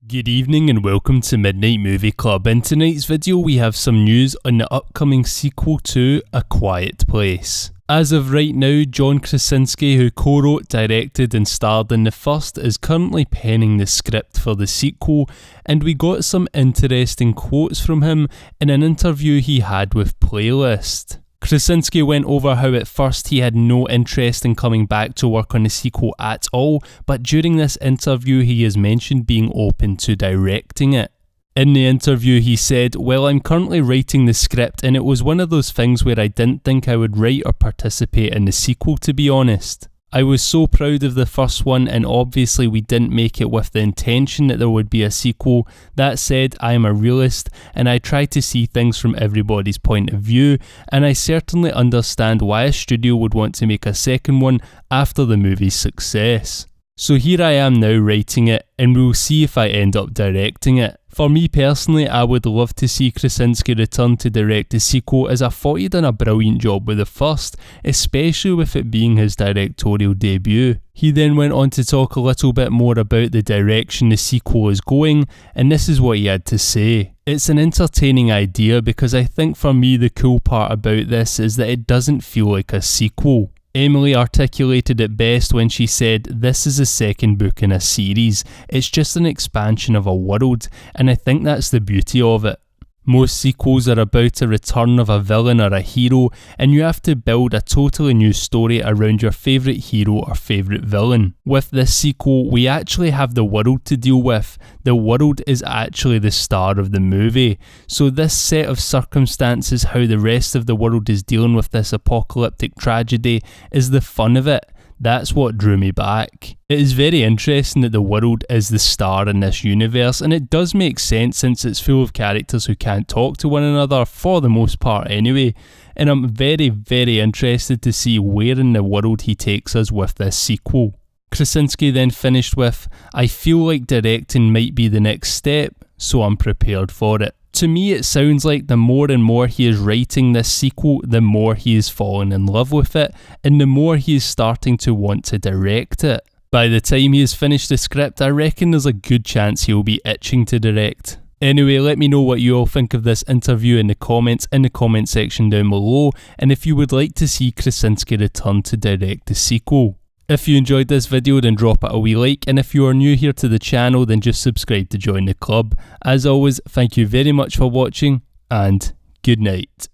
Good evening and welcome to Midnight Movie Club. In tonight's video we have some news on the upcoming sequel to A Quiet Place. As of right now, John Krasinski, who co-wrote, directed and starred in the first, is currently penning the script for the sequel, and we got some interesting quotes from him in an interview he had with Playlist. Krasinski went over how at first he had no interest in coming back to work on the sequel at all, but during this interview he has mentioned being open to directing it. In the interview he said, "Well, I'm currently writing the script and it was one of those things where I didn't think I would write or participate in the sequel, to be honest. I was so proud of the first one, and obviously we didn't make it with the intention that there would be a sequel. That said, I am a realist and I try to see things from everybody's point of view, and I certainly understand why a studio would want to make a second one after the movie's success. So here I am now writing it, and we'll see if I end up directing it. For me personally, I would love to see Krasinski return to direct the sequel, as I thought he'd done a brilliant job with the first, especially with it being his directorial debut." He then went on to talk a little bit more about the direction the sequel is going, and this is what he had to say. "It's an entertaining idea because I think for me the cool part about this is that it doesn't feel like a sequel. Emily articulated it best when she said, 'This is a second book in a series. It's just an expansion of a world, and I think that's the beauty of it. Most sequels are about a return of a villain or a hero, and you have to build a totally new story around your favourite hero or favourite villain. With this sequel, we actually have the world to deal with. The world is actually the star of the movie. So this set of circumstances, how the rest of the world is dealing with this apocalyptic tragedy, is the fun of it. That's what drew me back. It is very interesting that the world is the star in this universe, and it does make sense since it's full of characters who can't talk to one another, for the most part anyway, and I'm very, very interested to see where in the world he takes us with this sequel." Krasinski then finished with, "I feel like directing might be the next step, so I'm prepared for it." To me, it sounds like the more and more he is writing this sequel, the more he is falling in love with it, and the more he is starting to want to direct it. By the time he has finished the script, I reckon there's a good chance he'll be itching to direct. Anyway, let me know what you all think of this interview in the comment section down below, and if you would like to see Krasinski return to direct the sequel. If you enjoyed this video, then drop it a wee like, and if you are new here to the channel, then just subscribe to join the club. As always, thank you very much for watching, and good night.